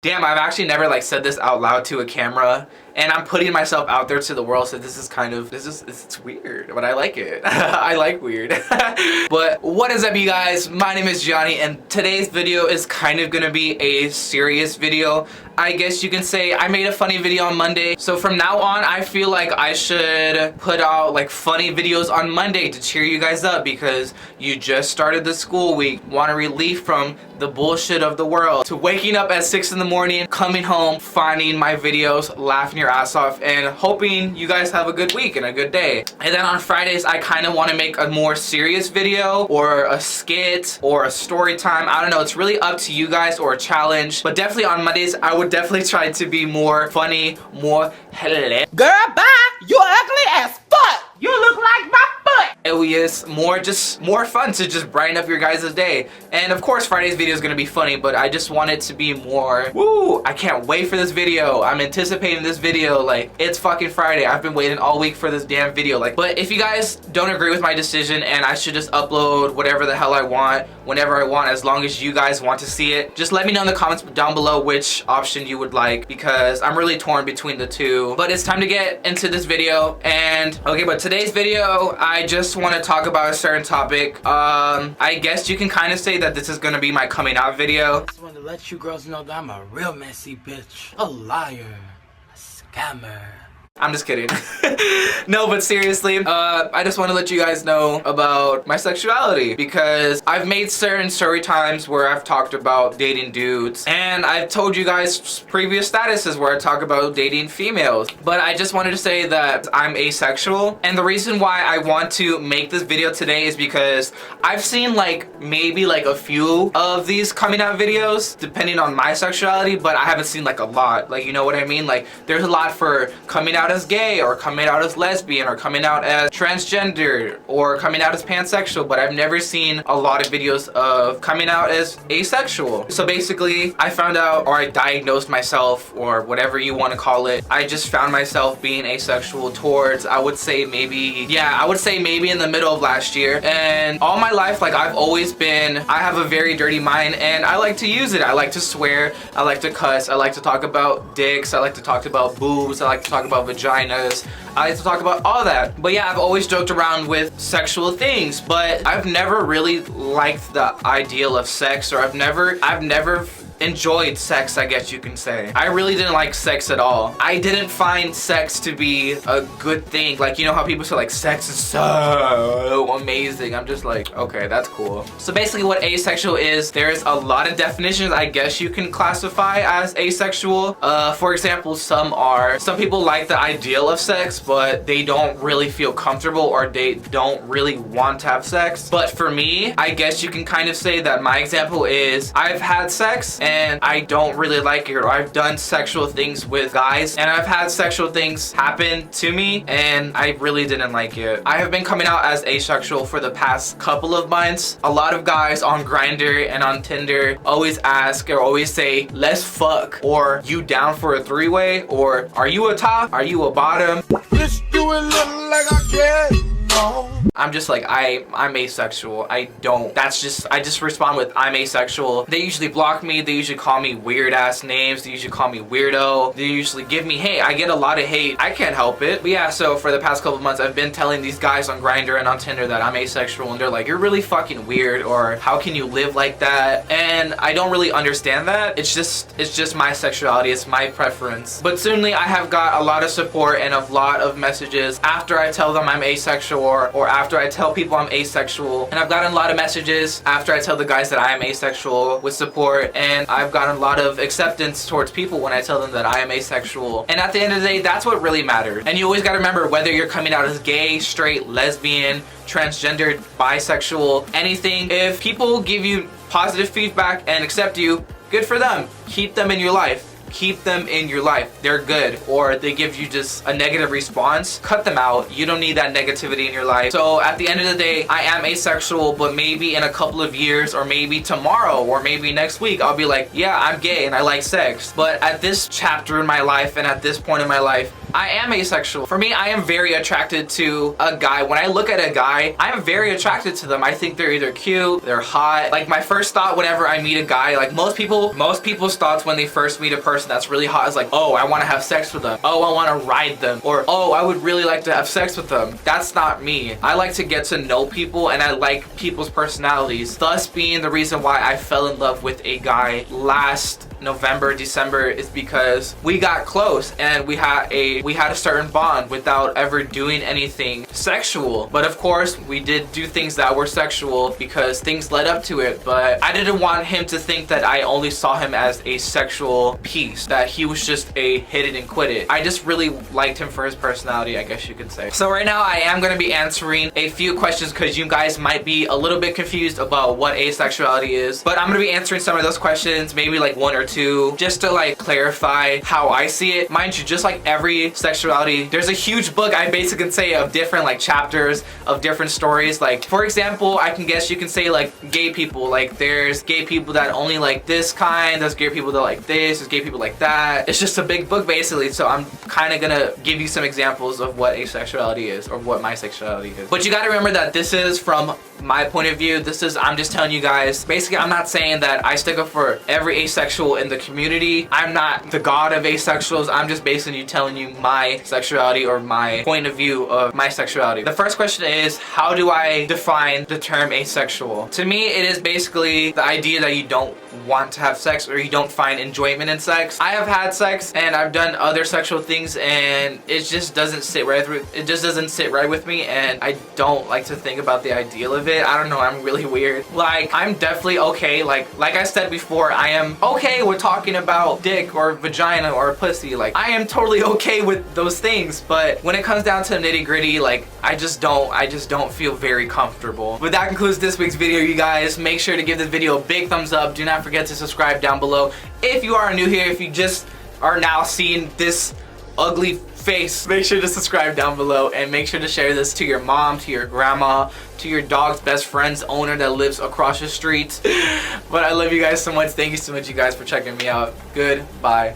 Damn, I've actually never like said this out loud to a camera, and I'm putting myself out there to the world, so this is it's weird, but I like it. I like weird. But what is up, you guys? My name is Gianni, and today's video is kind of gonna be a serious video. I guess you can say I made a funny video on Monday, so from now on I feel like I should put out like funny videos on Monday to cheer you guys up, because you just started the school week, want a relief from the bullshit of the world, to waking up at 6 in the morning, coming home, finding my videos, laughing your ass off, and hoping you guys have a good week and a good day. And then on Fridays, I kind of want to make a more serious video, or a skit, or a story time. I don't know, it's really up to you guys, or a challenge. But definitely on Mondays, I would definitely try to be more funny, more hilarious. Girl, bye! You ugly as fuck! You look like my foot! Alias, more fun to just brighten up your guys' day. And of course, Friday's video is gonna be funny, but I just want it to be more, woo! I can't wait for this video. I'm anticipating this video, like, it's fucking Friday. I've been waiting all week for this damn video, like, but if you guys don't agree with my decision and I should just upload whatever the hell I want, whenever I want, as long as you guys want to see it, just let me know in the comments down below which option you would like, because I'm really torn between the two. But it's time to get into this video, and okay, but today's video, I just want to talk about a certain topic. I guess you can kind of say that this is going to be my coming out video. I just want to let you girls know that I'm a real messy bitch, a liar, a scammer. I'm just kidding. No, but seriously, I just want to let you guys know about my sexuality, because I've made certain story times where I've talked about dating dudes, and I've told you guys previous statuses where I talk about dating females. But I just wanted to say that I'm asexual, and the reason why I want to make this video today is because I've seen like maybe like a few of these coming out videos depending on my sexuality, but I haven't seen like a lot. Like, you know what I mean? Like, there's a lot for coming out as gay, or coming out as lesbian, or coming out as transgender, or coming out as pansexual, but I've never seen a lot of videos of coming out as asexual. So basically, I found out, or I diagnosed myself, or whatever you want to call it. I just found myself being asexual towards, I would say maybe in the middle of last year. And all my life, like, I've always been, I have a very dirty mind, and I like to use it. I like to swear, I like to cuss, I like to talk about dicks, I like to talk about boobs, I like to talk about vaginas, I like to talk about all that. But yeah, I've always joked around with sexual things, but I've never really liked the ideal of sex, or I've never enjoyed sex, I guess you can say. I really didn't like sex at all. I didn't find sex to be a good thing. Like, you know how people say like sex is so amazing. I'm just like, okay, that's cool. So basically what asexual is, there's a lot of definitions I guess you can classify as asexual. For example, some people like the ideal of sex, but they don't really feel comfortable, or they don't really want to have sex. But for me, I guess you can kind of say that my example is I've had sex and I don't really like it, or I've done sexual things with guys and I've had sexual things happen to me and I really didn't like it. I have been coming out as asexual for the past couple of months. A lot of guys on Grindr and on Tinder always ask, or always say, let's fuck, or you down for a three-way, or are you a top, are you a bottom? Bitch, you a little like I can, no. I'm just like, I'm asexual. I just respond with, I'm asexual. They usually block me. They usually call me weird ass names. They usually call me weirdo. They usually give me hate. I get a lot of hate. I can't help it. But yeah, so for the past couple of months, I've been telling these guys on Grindr and on Tinder that I'm asexual, and they're like, you're really fucking weird, or how can you live like that? And I don't really understand that. It's just my sexuality. It's my preference. But soonly I have got a lot of support and a lot of messages after I tell them I'm asexual, or after I tell people I'm asexual. And I've gotten a lot of messages after I tell the guys that I am asexual with support, and I've gotten a lot of acceptance towards people when I tell them that I am asexual. And at the end of the day, that's what really matters. And you always gotta remember, whether you're coming out as gay, straight, lesbian, transgendered, bisexual, anything, if people give you positive feedback and accept you, good for them. Keep them in your life. Keep them in your life. They're good. Or they give you just a negative response, cut them out. You don't need that negativity in your life. So at the end of the day, I am asexual, but maybe in a couple of years, or maybe tomorrow, or maybe next week, I'll be like, yeah, I'm gay and I like sex. But at this chapter in my life, and at this point in my life, I am asexual. For me, I am very attracted to a guy. When I look at a guy, I am very attracted to them. I think they're either cute, they're hot. Like my first thought whenever I meet a guy, like most people's thoughts when they first meet a person that's really hot is like, oh, I want to have sex with them. Oh, I want to ride them. Or, oh, I would really like to have sex with them. That's not me. I like to get to know people and I like people's personalities. Thus being the reason why I fell in love with a guy last November, December is because we got close and we had a certain bond without ever doing anything sexual. But of course, we did do things that were sexual because things led up to it. But I didn't want him to think that I only saw him as a sexual piece, that he was just a hit it and quit it. I just really liked him for his personality, I guess you could say. So right now I am going to be answering a few questions because you guys might be a little bit confused about what asexuality is. But I'm going to be answering some of those questions, maybe like one or two, just to like clarify how I see it. Mind you, just like every sexuality, there's a huge book, I basically can say, of different like chapters of different stories. Like for example, I can guess you can say like gay people, like there's gay people that only like this kind, there's gay people that like this, there's gay people like that. It's just a big book basically, so I'm kind of gonna give you some examples of what asexuality is or what my sexuality is. But you gotta remember that this is from my point of view. I'm just telling you guys, basically I'm not saying that I stick up for every asexual in the community. I'm not the god of asexuals. I'm just basically telling you my sexuality or my point of view of my sexuality. The first question is, how do I define the term asexual? To me, it is basically the idea that you don't want to have sex or you don't find enjoyment in sex. I have had sex and I've done other sexual things and it just doesn't sit right with me, and I don't like to think about the ideal of it. I don't know, I'm really weird. Like I'm definitely okay, like I said before, I am okay with talking about dick or vagina or pussy. Like I am totally okay with those things, but when it comes down to the nitty-gritty, like I just don't feel very comfortable. But that concludes this week's video, you guys. Make sure to give this video a big thumbs up. Do not forget to subscribe down below. If you are new here, if you just are now seeing this ugly face, make sure to subscribe down below and make sure to share this to your mom, to your grandma, to your dog's best friend's owner that lives across the street. But I love you guys so much. Thank you so much, you guys, for checking me out. Goodbye.